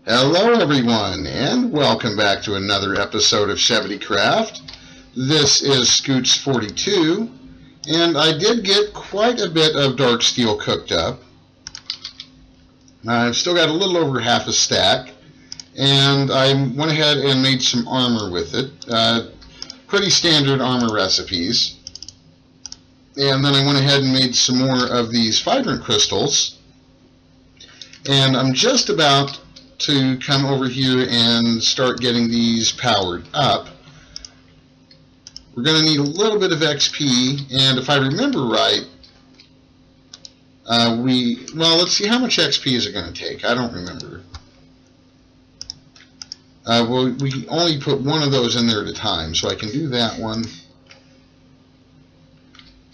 Hello everyone, and welcome back to another episode of Schevity Craft. This is Scoots42, and I did get quite a bit of dark steel cooked up. I've still got a little over half a stack, and I went ahead and made some armor with it. Pretty standard armor recipes. And then I went ahead and made some more of these vibrant crystals, and I'm just about to come over here and start getting these powered up. We're going to need a little bit of XP, and if I remember right, let's see, how much XP is it going to take? I don't remember. We only put one of those in there at a time, so I can do that one.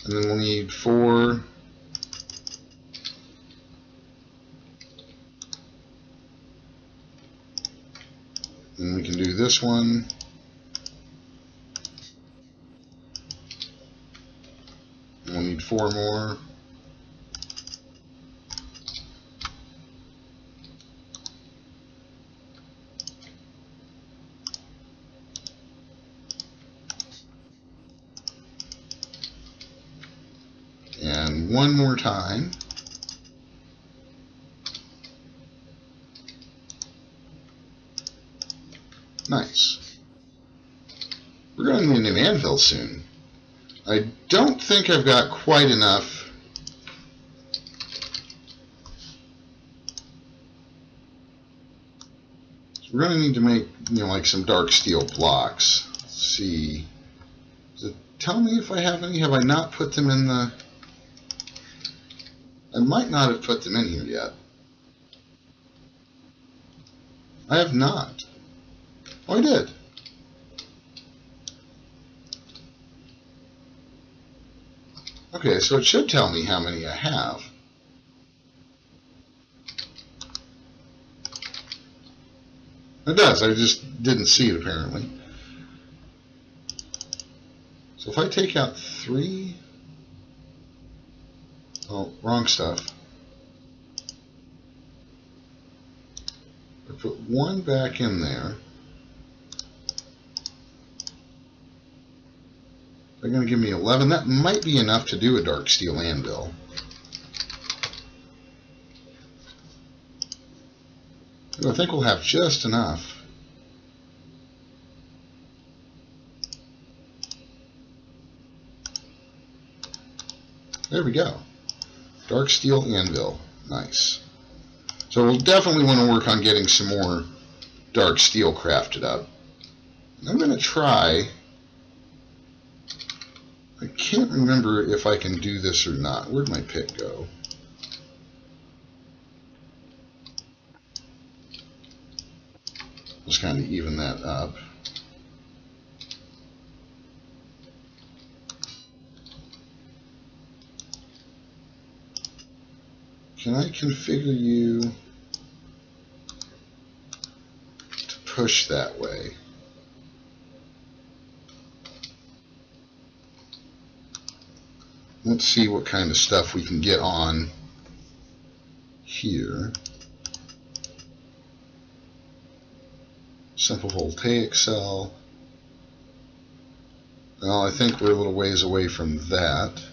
And then we'll need 4. And we can do this one. And we'll need 4 more. And one more time. Nice. We're going to need an anvil soon. I don't think I've got quite enough. So we're going to need to make, like some dark steel blocks. Let's see. Does it tell me if I have any? Have I not put them in the... I might not have put them in here yet. I have not. Oh, I did. Okay, so it should tell me how many I have. It does, I just didn't see it apparently. So if I take out 3... Oh, wrong stuff. I put 1 back in there. They're going to give me 11. That might be enough to do a dark steel anvil. I think we'll have just enough. There we go. Dark steel anvil. Nice. So we'll definitely want to work on getting some more dark steel crafted up. I'm going to try... I can't remember if I can do this or not. Where'd my pick go? Just kind of even that up. Can I configure you to push that way? Let's see what kind of stuff we can get on here. Simple voltaic cell. Well, I think we're a little ways away from that.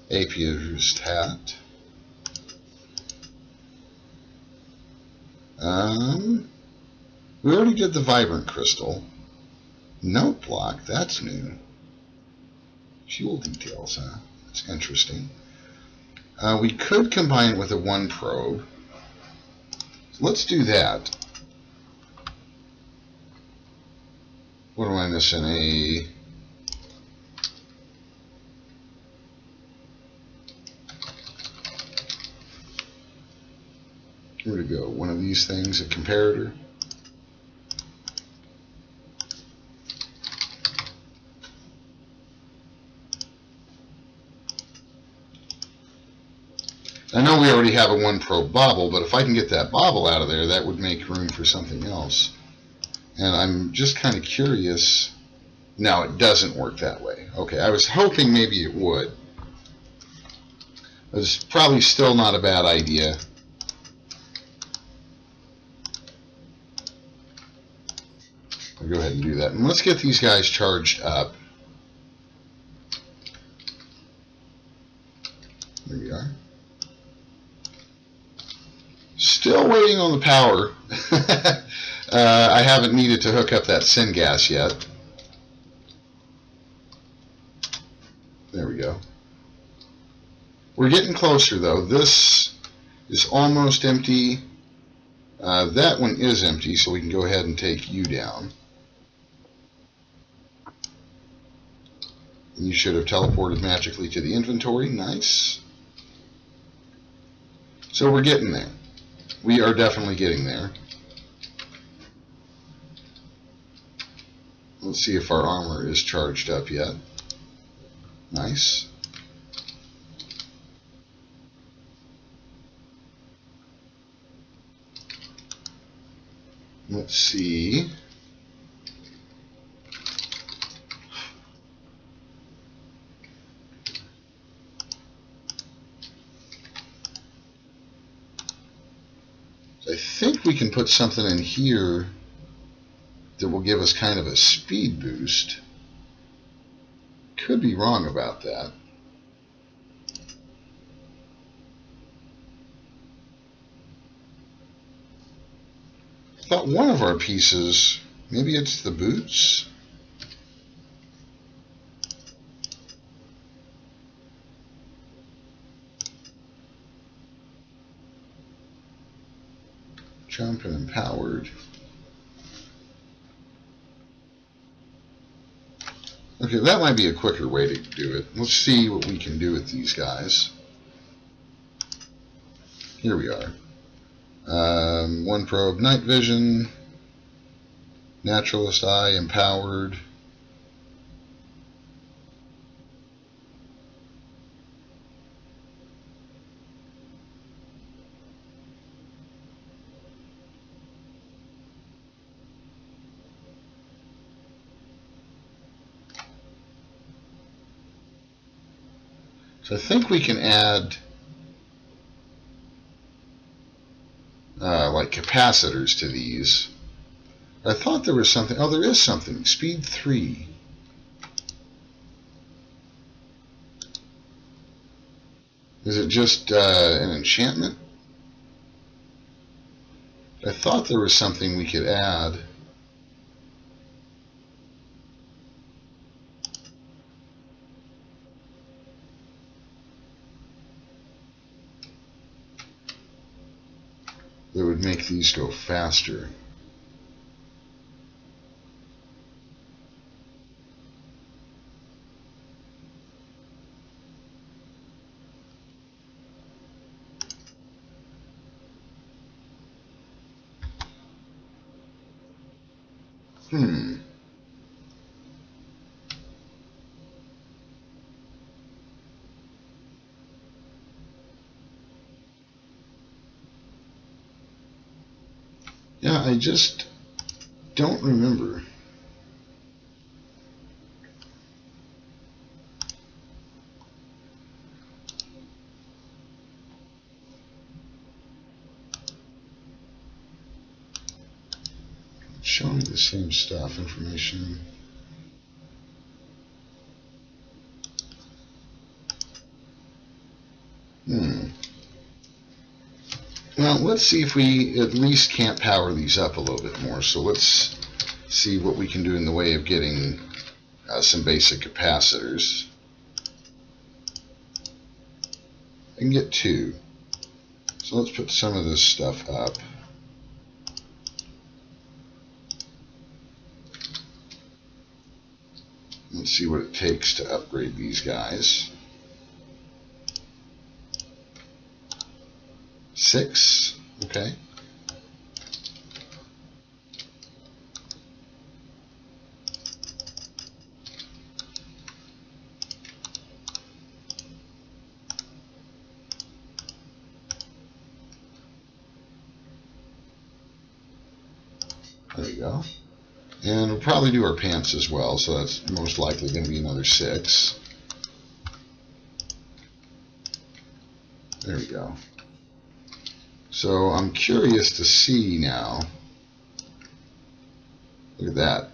Apiar's tat. We already did the vibrant crystal. Note block, that's new. Fuel details, huh? That's interesting. We could combine it with a 1 probe. So let's do that. What am I missing? Where to go? One of these things, a comparator. I know we already have a 1 probe bobble, but if I can get that bobble out of there, that would make room for something else. And I'm just kind of curious No, it doesn't work that way. Okay, I was hoping maybe it would. It's probably still not a bad idea. I'll go ahead and do that. And let's get these guys charged up. There we are. Still waiting on the power. I haven't needed to hook up that syngas yet. There we go. We're getting closer though. This is almost empty. That one is empty, so we can go ahead and take you down. You should have teleported magically to the inventory. Nice. So we're getting there. We are definitely getting there. Let's see if our armor is charged up yet. Nice. Let's see. I think we can put something in here that will give us kind of a speed boost. Could be wrong about that. I thought one of our pieces, maybe it's the boots? Jump and empowered. Okay, that might be a quicker way to do it. Let's see what we can do with these guys. Here we are. One probe, night vision, naturalist eye, empowered. So I think we can add like capacitors to these. I thought there was something. Oh, there is something. Speed 3. Is it just an enchantment? I thought there was something we could add. That would make these go faster. Yeah, I just don't remember. It's showing the same stuff, information. Well, let's see if we at least can't power these up a little bit more. So let's see what we can do in the way of getting some basic capacitors. I can get 2. So let's put some of this stuff up. Let's see what it takes to upgrade these guys. 6, okay. There we go. And we'll probably do our pants as well, so that's most likely going to be another 6. There we go. So I'm curious to see now. Look at that.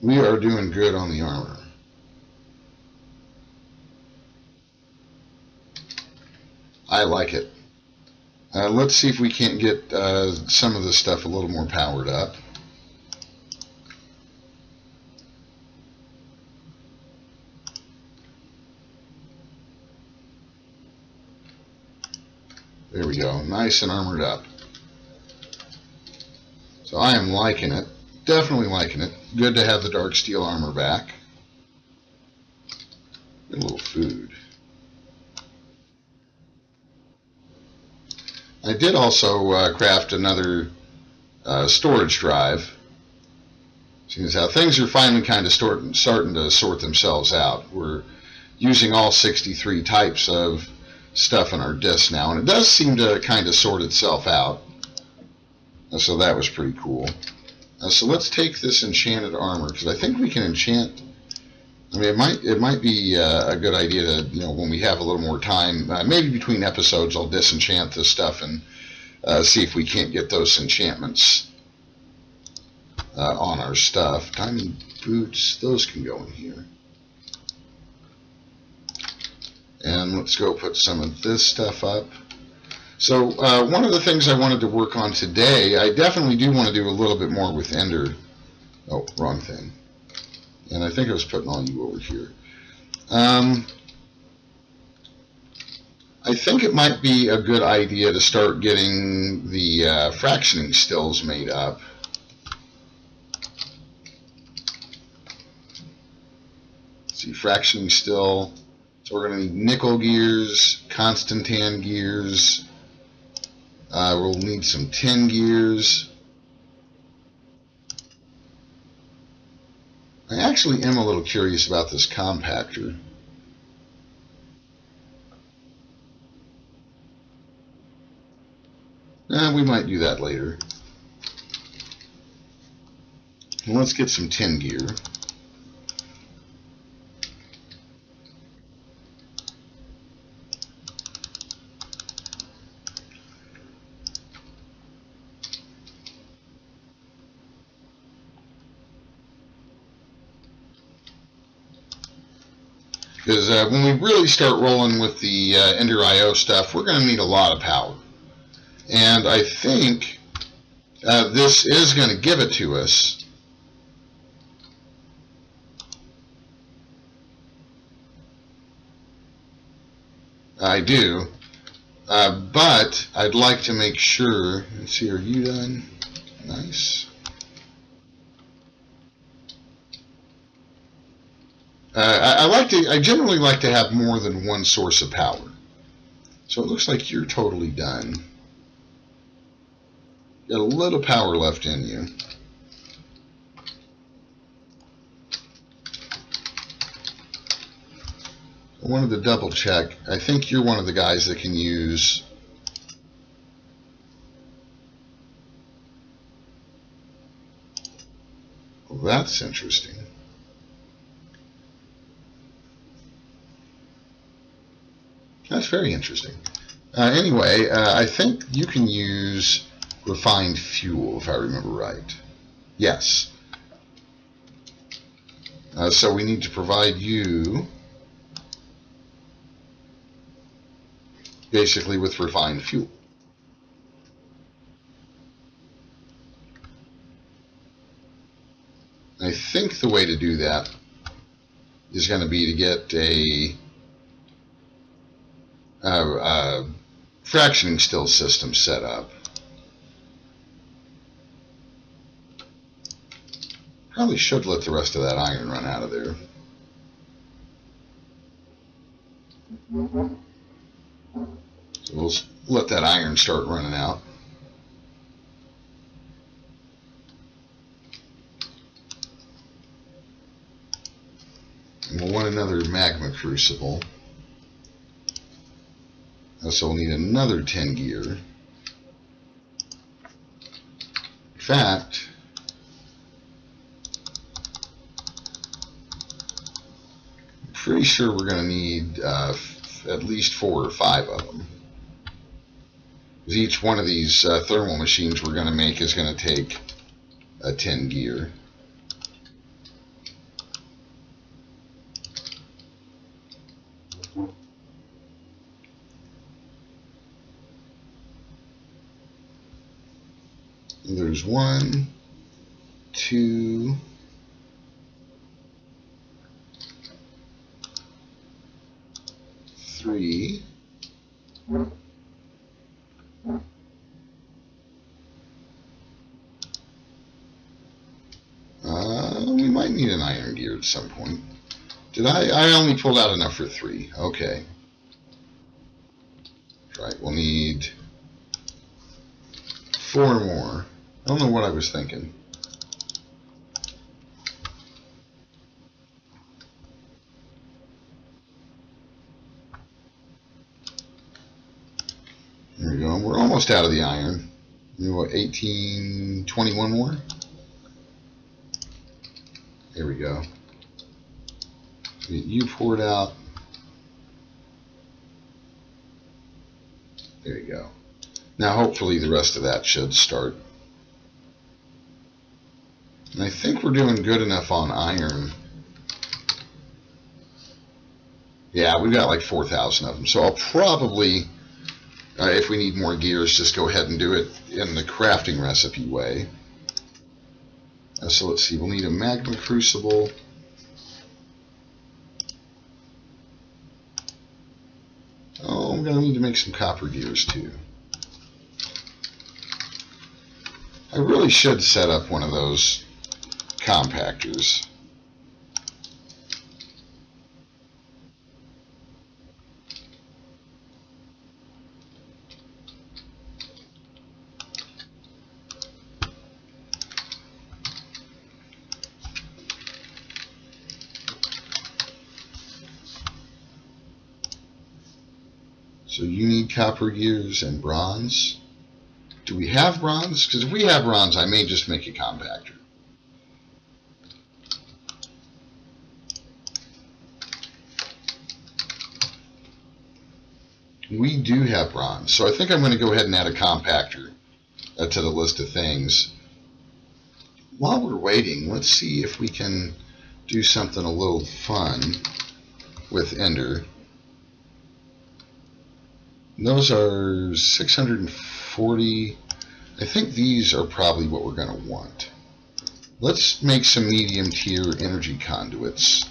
We are doing good on the armor. I like it. Let's see if we can't get some of this stuff a little more powered up. There we go. Nice and armored up. So I am liking it. Definitely liking it. Good to have the dark steel armor back. Get a little food. I did also craft another storage drive. Seeing as how things are finally kind of starting to sort themselves out. We're using all 63 types of stuff in our disk now, and it does seem to kind of sort itself out. So that was pretty cool. So let's take this enchanted armor, because I think we can enchant. I mean, it might be a good idea to, when we have a little more time, maybe between episodes, I'll disenchant this stuff and see if we can't get those enchantments on our stuff. Diamond boots, those can go in here. And let's go put some of this stuff up. So one of the things I wanted to work on today, I definitely do want to do a little bit more with Ender. Oh, wrong thing. And I think I was putting all you over here. I think it might be a good idea to start getting the fractioning stills made up. Let's see, fractioning still. So we're going to need nickel gears, Constantan gears. We'll need some tin gears. I actually am a little curious about this compactor. We might do that later. And let's get some tin gear. Because when we really start rolling with the Ender IO stuff, we're going to need a lot of power. And I think this is going to give it to us. I do. But I'd like to make sure. Let's see, are you done? Nice. I generally like to have more than one source of power. So it looks like you're totally done. Got a little power left in you. I wanted to double check. I think you're one of the guys that can use well, that's interesting. That's very interesting. Anyway, I think you can use refined fuel, if I remember right. Yes. So we need to provide you basically with refined fuel. I think the way to do that is going to be to get a fractioning still system set up. Probably should let the rest of that iron run out of there. So we'll let that iron start running out. And we'll want another magma crucible. So we'll need another 10 gear. fact, I'm pretty sure we're going to need at least 4 or 5 of them. Each one of these thermal machines we're going to make is going to take a 10 gear. There's 1, 2, 3. We might need an iron gear at some point. Did I only pulled out enough for 3. Okay. Right, we'll need 4 more. I don't know what I was thinking. There we go. We're almost out of the iron. You know what, 18, 21 more? There we go. You poured out. There you go. Now hopefully the rest of that should start. And I think we're doing good enough on iron. Yeah, we've got like 4,000 of them. So I'll probably, if we need more gears, just go ahead and do it in the crafting recipe way. So let's see, we'll need a magma crucible. Oh, I'm going to need to make some copper gears too. I really should set up one of those compactors. So you need copper gears and bronze. Do we have bronze? Because if we have bronze, I may just make a compactor. We do have bronze, so I think I'm going to go ahead and add a compactor to the list of things. While we're waiting, let's see if we can do something a little fun with Ender. Those are 640. I think these are probably what we're going to want. Let's make some medium tier energy conduits.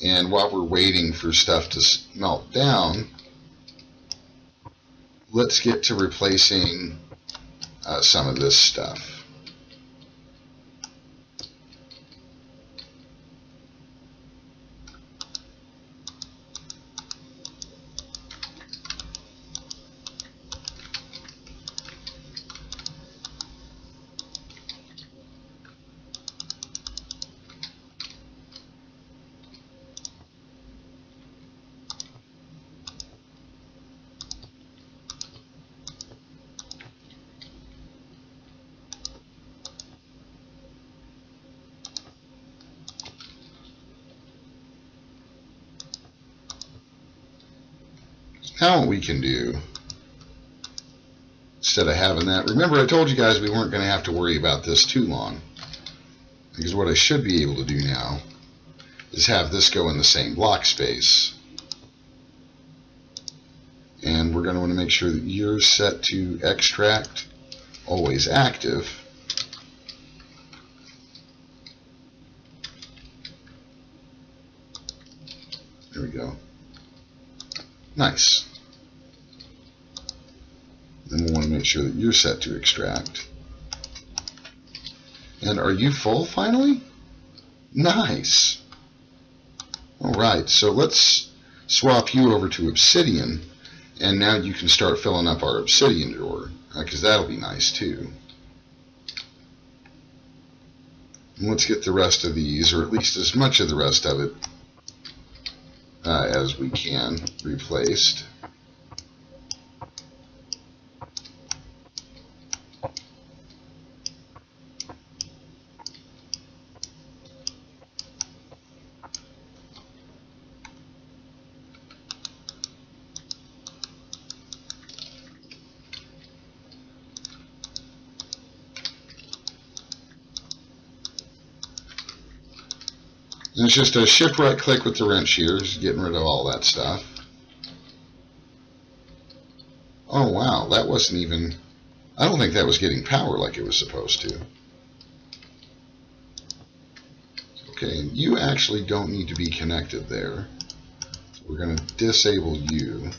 And while we're waiting for stuff to melt down, let's get to replacing some of this stuff. Now what we can do, instead of having that, remember I told you guys we weren't going to have to worry about this too long, because what I should be able to do now is have this go in the same block space. And we're going to want to make sure that you're set to extract, always active. There we go. Nice. Then we'll want to make sure that you're set to extract. And are you full finally? Nice. Alright, so let's swap you over to obsidian, and now you can start filling up our obsidian drawer, because that'll be nice too. And let's get the rest of these, or at least as much of the rest of it as we can, replaced. And it's just a shift right click with the wrench here, just getting rid of all that stuff. Oh wow, that wasn't even, I don't think that was getting power like it was supposed to. Okay, and you actually don't need to be connected there. So we're going to disable you.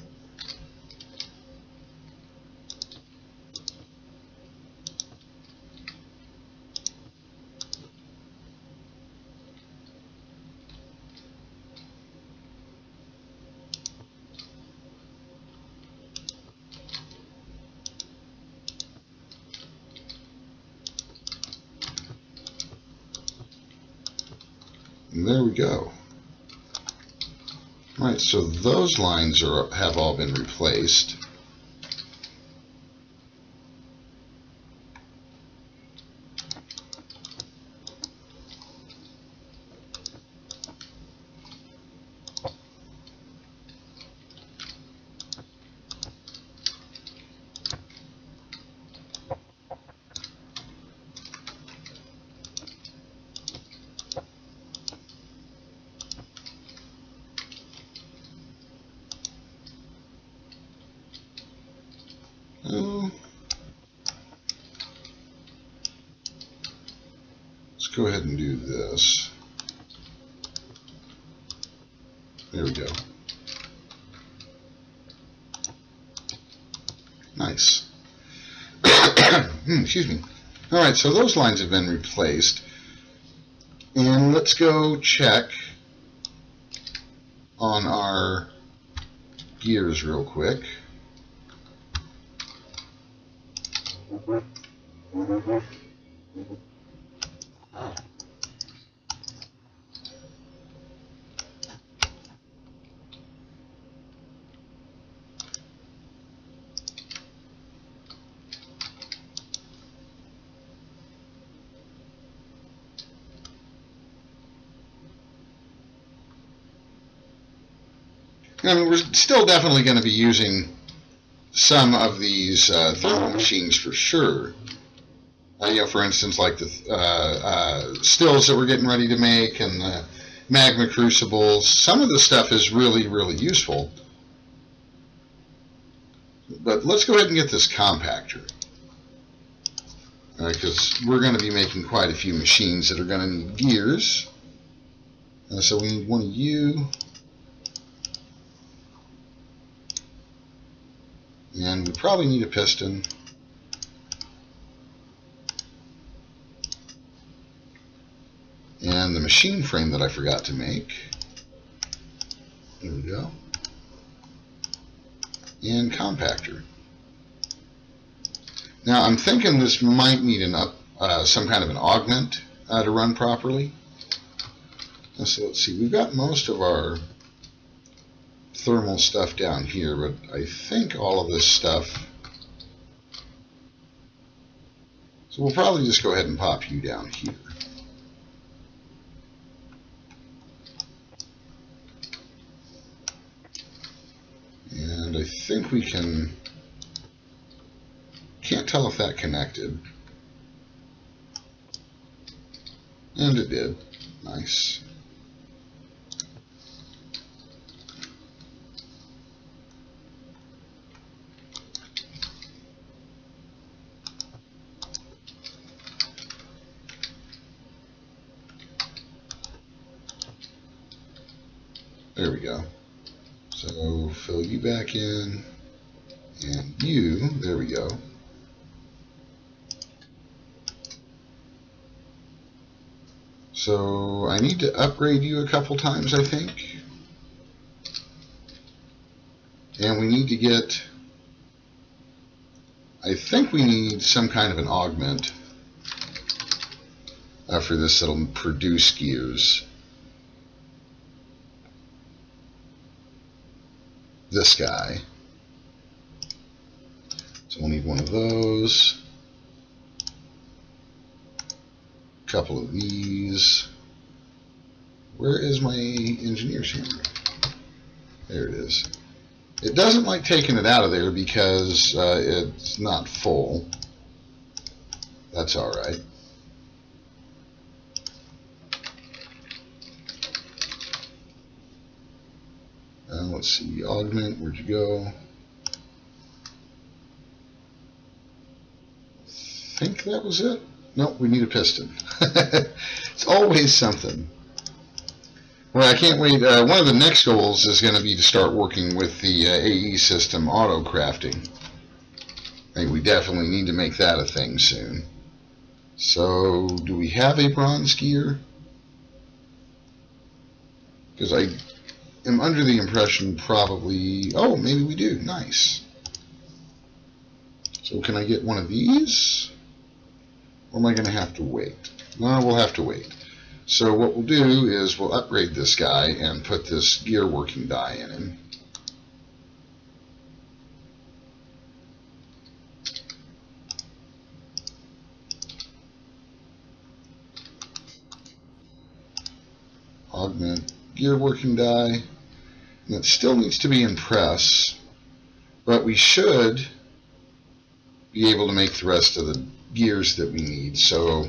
And there we go. Alright, so those lines have all been replaced. Let's go ahead and do this. There we go. Nice. Excuse me. Alright, so those lines have been replaced. And let's go check on our gears real quick. I mean, we're still definitely going to be using some of these thermal machines for sure. You know, for instance, like the stills that we're getting ready to make and the magma crucibles. Some of the stuff is really, really useful. But let's go ahead and get this compactor. Because we're going to be making quite a few machines that are going to need gears. So we need one of you. And we probably need a piston. And the machine frame that I forgot to make. There we go. And compactor. Now I'm thinking this might need some kind of an augment to run properly. So let's see, we've got most of our thermal stuff down here, but I think all of this stuff, so we'll probably just go ahead and pop you down here. And I think we can't tell if that connected. And it did. Nice. There we go. So fill you back in, and you, there we go. So I need to upgrade you a couple times, I think. And we need to get, I think we need some kind of an augment for this that'll produce gears. This guy. So we'll need one of those. A couple of these. Where is my engineer's hammer? There it is. It doesn't like taking it out of there because it's not full. That's alright. Let's see, augment, where'd you go? I think that was it. Nope, we need a piston. It's always something. Well, I can't wait. One of the next goals is going to be to start working with the AE system auto crafting. I think we definitely need to make that a thing soon. So, do we have a bronze gear? Because I am under the impression probably... Oh, maybe we do. Nice. So can I get one of these? Or am I going to have to wait? No, we'll have to wait. So what we'll do is we'll upgrade this guy and put this gear working die in him. Augment gear working die. And it still needs to be in press, but we should be able to make the rest of the gears that we need. So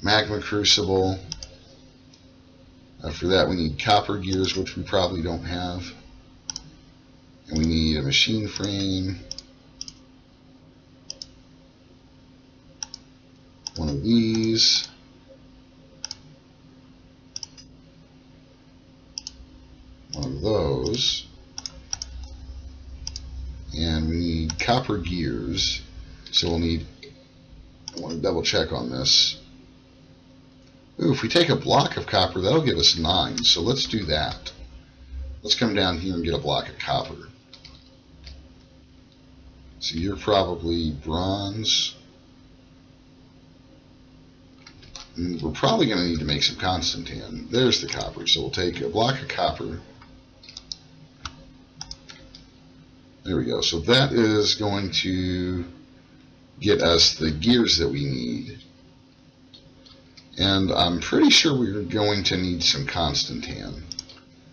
magma crucible. For that we need copper gears, which we probably don't have. And we need a machine frame. One of these. One of those. And we need copper gears. So we'll need, I want to double check on this. Ooh, if we take a block of copper, that'll give us 9. So let's do that. Let's come down here and get a block of copper. So you're probably bronze. And we're probably going to need to make some Constantine. There's the copper. So we'll take a block of copper. There we go. So that is going to get us the gears that we need. And I'm pretty sure we're going to need some Constantine.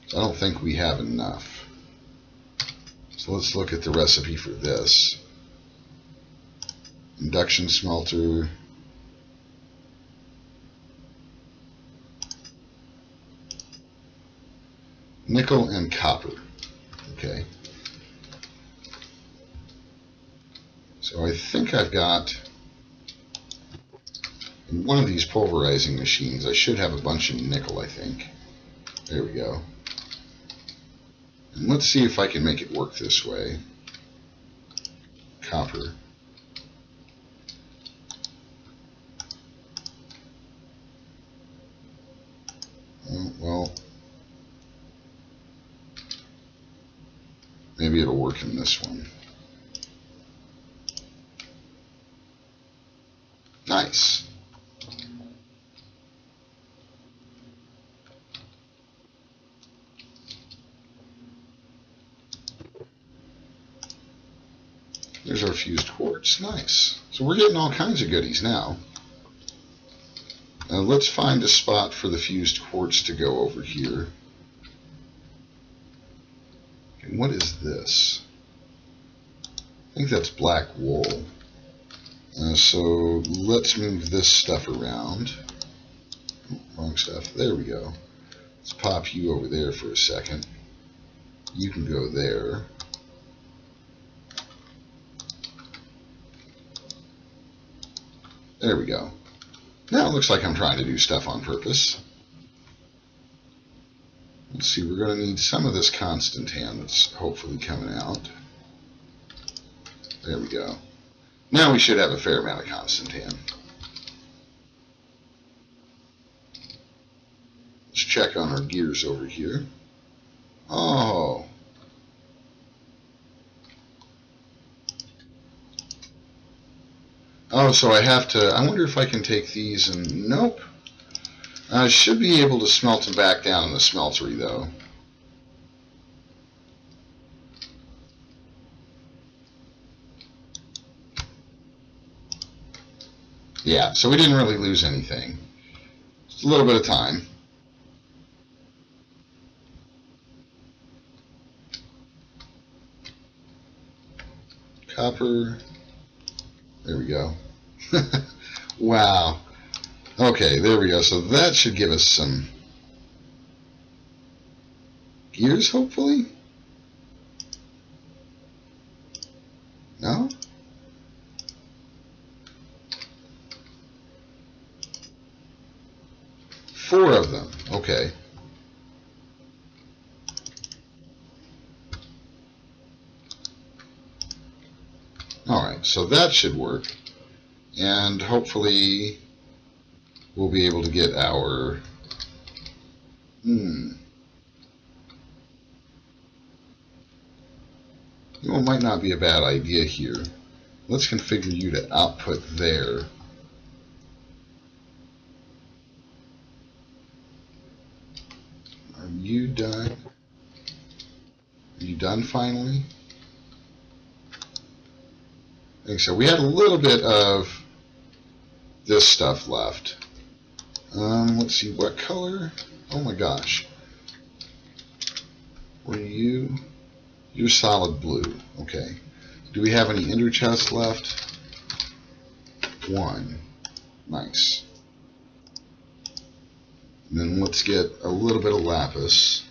So I don't think we have enough. So let's look at the recipe for this. Induction smelter. Nickel and copper. Okay. So I think I've got, in one of these pulverizing machines, I should have a bunch of nickel, I think. There we go. And let's see if I can make it work this way. Copper. Oh, well, maybe it'll work in this one. Nice. There's our fused quartz. Nice. So we're getting all kinds of goodies now. Now let's find a spot for the fused quartz to go over here. Okay, what is this? I think that's black wool. So let's move this stuff around. Wrong stuff. There we go. Let's pop you over there for a second. You can go there. There we go. Now it looks like I'm trying to do stuff on purpose. Let's see, we're going to need some of this Constantine that's hopefully coming out. There we go. Now we should have a fair amount of Constantine. Let's check on our gears over here. Oh. Oh, so I have to, I wonder if I can take these and, nope. I should be able to smelt them back down in the smeltery though. Yeah, so we didn't really lose anything. Just a little bit of time. Copper. There we go. Wow. Okay, there we go. So that should give us some gears, hopefully? No? Four of them. Okay. Alright, so that should work. And hopefully we'll be able to get our... Well, it might not be a bad idea here. Let's configure you to output there. Are you done? Are you done finally? I think so. We had a little bit of this stuff left. Let's see, what color? Oh my gosh. What are you? You're solid blue. Okay. Do we have any ender chests left? One. Nice. And then let's get a little bit of lapis.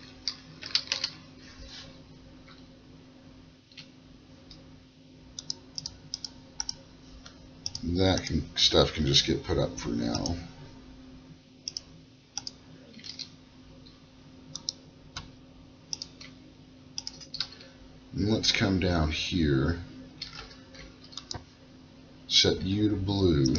That stuff can just get put up for now. And let's come down here, set you to blue.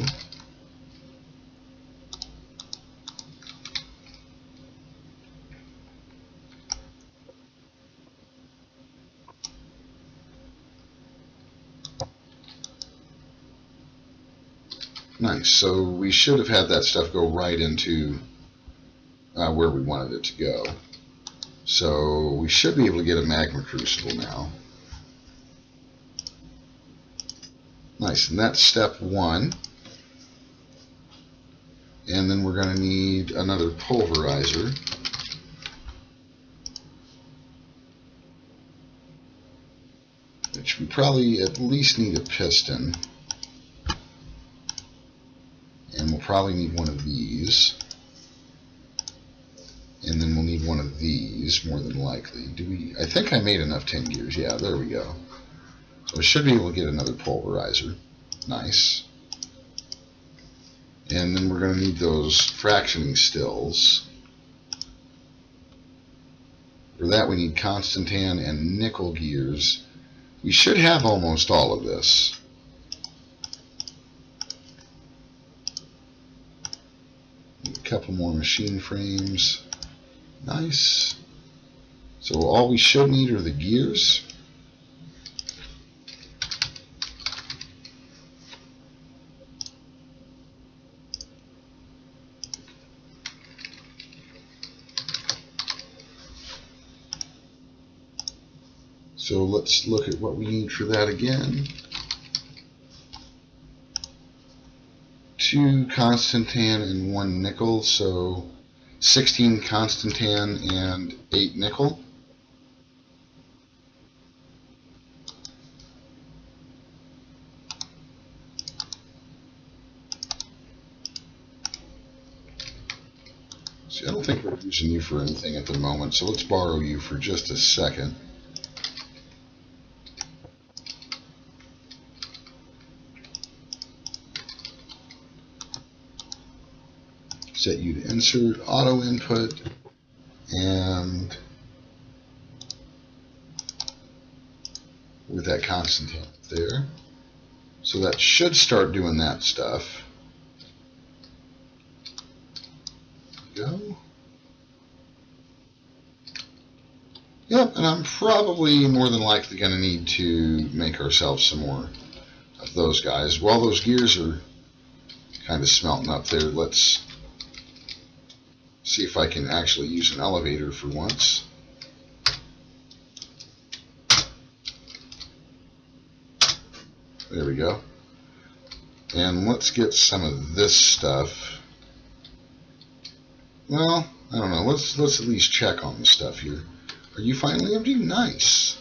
Nice, so we should have had that stuff go right into where we wanted it to go. So we should be able to get a magma crucible now. Nice, and that's step one. And then we're going to need another pulverizer. Which we probably at least need a piston. And we'll probably need one of these. And then we'll need one of these, more than likely. I think I made enough 10 gears. Yeah, there we go. So I should be able to get another pulverizer. Nice. And then we're going to need those fractioning stills. For that we need constantan and nickel gears. We should have almost all of this. A couple more machine frames. Nice. So all we should need are the gears. So let's look at what we need for that again. 2 constantan and 1 nickel, so 16 constantan and 8 nickel. See, I don't think we're using you for anything at the moment, so let's borrow you for just a second. Set you to insert, auto input, and with that constantan there. So that should start doing that stuff. Go. Yep, and I'm probably more than likely going to need to make ourselves some more of those guys. While those gears are kind of smelting up there, let's see if I can actually use an elevator for once. There we go. And let's get some of this stuff. Well, I don't know. Let's at least check on the stuff here. Are you finally empty? Nice.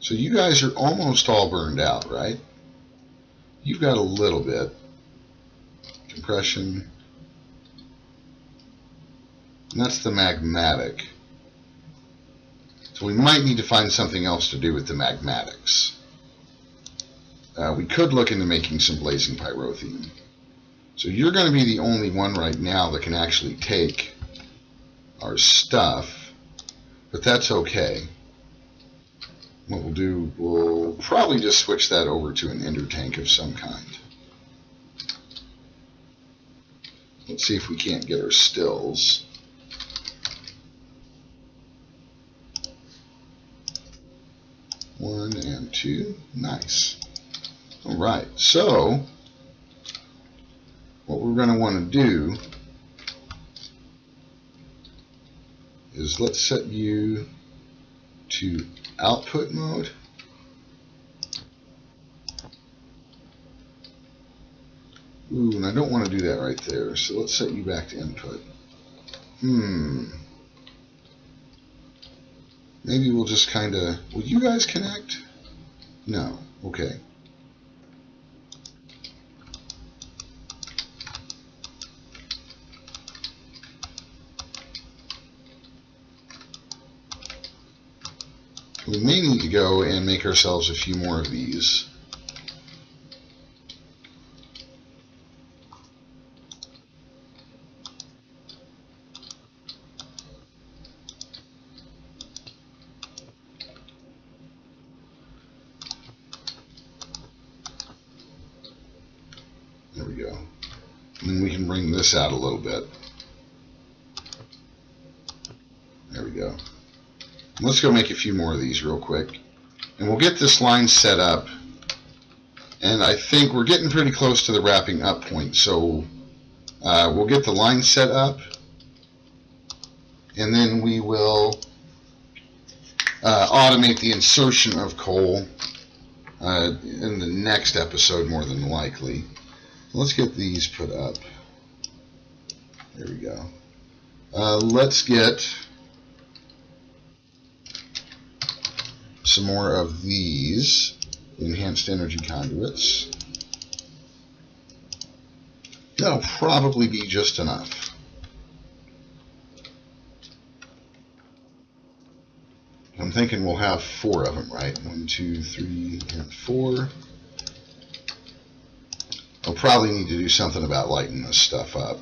So you guys are almost all burned out, right? You've got a little bit. Compression. And that's the magmatic. So we might need to find something else to do with the magmatics. We could look into making some blazing pyrothene. So you're going to be the only one right now that can actually take our stuff, but that's okay. What we'll do, we'll probably just switch that over to an ender tank of some kind. Let's see if we can't get our stills. One and two, nice. All right, so what we're going to want to do is let's set you to output mode. Ooh, and I don't want to do that right there, so let's set you back to input. Maybe we'll just kind of, will you guys connect? No, okay. We may need to go and make ourselves a few more of these. There we go. And then we can bring this out a little bit. There we go. Let's go make a few more of these real quick. And we'll get this line set up. And I think we're getting pretty close to the wrapping up point. So we'll get the line set up. And then we will automate the insertion of coal in the next episode, more than likely. Let's get these put up. There we go. Let's get some more of these enhanced energy conduits. That'll probably be just enough. I'm thinking we'll have 4 of them, right? 1, 2, 3, and 4. I'll probably need to do something about lighting this stuff up.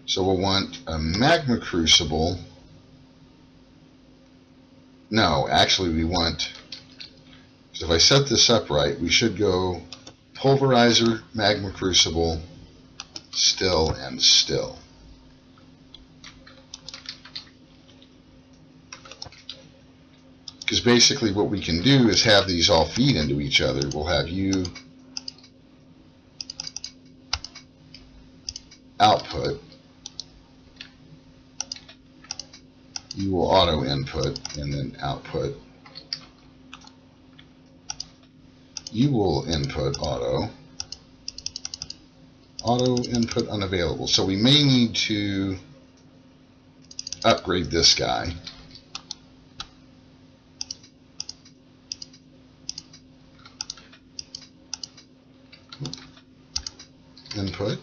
So we'll want a magma crucible. No, actually we want, so if I set this up right, we should go pulverizer, magma crucible, still, and still. Because basically what we can do is have these all feed into each other. We'll have you output, you will auto input, and then output. You will input auto input unavailable. So we may need to upgrade this guy. Input.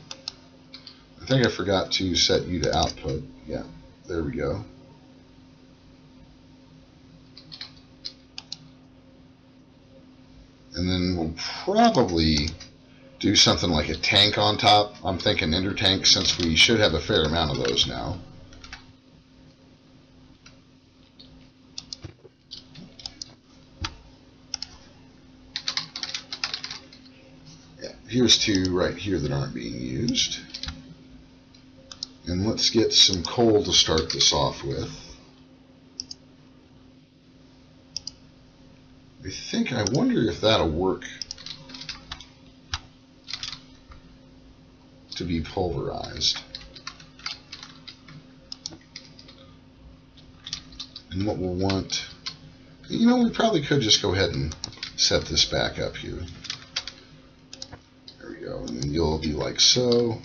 I think I forgot to set you to output. Yeah, there we go. And then we'll probably do something like a tank on top. I'm thinking ender tank, since we should have a fair amount of those now. Yeah, here's 2 right here that aren't being used. And let's get some coal to start this off with. I wonder if that'll work to be pulverized. And what we'll want, you know, we probably could just go ahead and set this back up here. There we go. And then you'll be like so.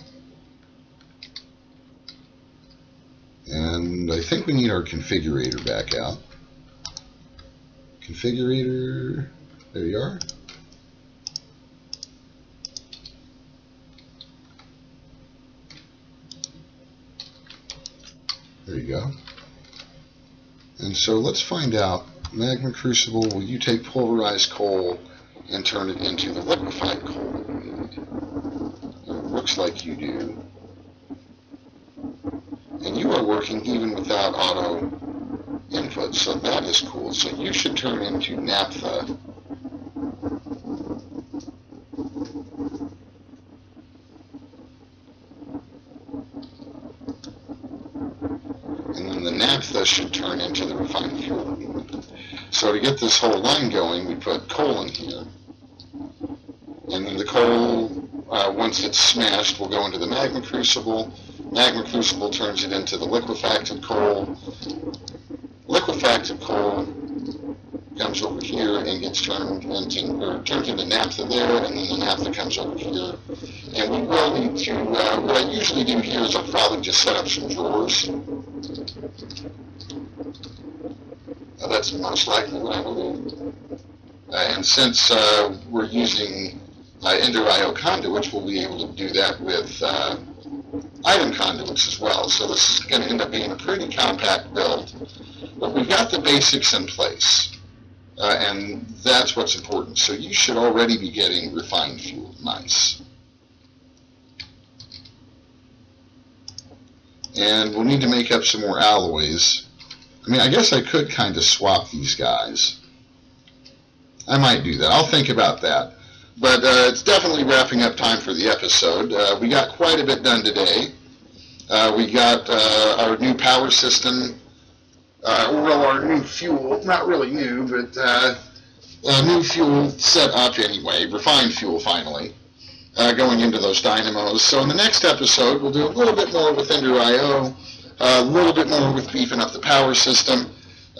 And I think we need our configurator back out. Configurator, there you are. There you go. And so let's find out Magma crucible, will you take pulverized coal and turn it into the liquefied coal that we need? It looks like you do. And you are working even without auto input, so that is cool. So you should turn into naphtha. And then the naphtha should turn into the refined fuel. So to get this whole line going, we put coal in here. And then the coal, once it's smashed, will go into the magma crucible. Magma crucible turns it into the liquefacted coal. Liquefacted coal comes over here and gets turned into naphtha there, and then the naphtha comes over here. And we will need to, what I usually do here is I'll probably just set up some drawers. That's most likely what I will do. And since we're using Ender.io conduits, we'll be able to do that with item conduits as well. So this is going to end up being a pretty compact build. But we've got the basics in place, and that's what's important. So you should already be getting refined fuel. Nice. And we'll need to make up some more alloys. I mean, I guess I could kind of swap these guys. I might do that. I'll think about that. But it's definitely wrapping up time for the episode. We got quite a bit done today. We got our new power system, well, our new fuel, not really new, but new fuel set up anyway, refined fuel finally, going into those dynamos. So in the next episode, we'll do a little bit more with Ender.io, a little bit more with beefing up the power system.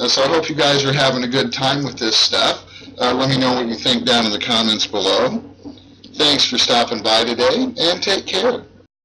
So I hope you guys are having a good time with this stuff. Let me know what you think down in the comments below. Thanks for stopping by today, and take care.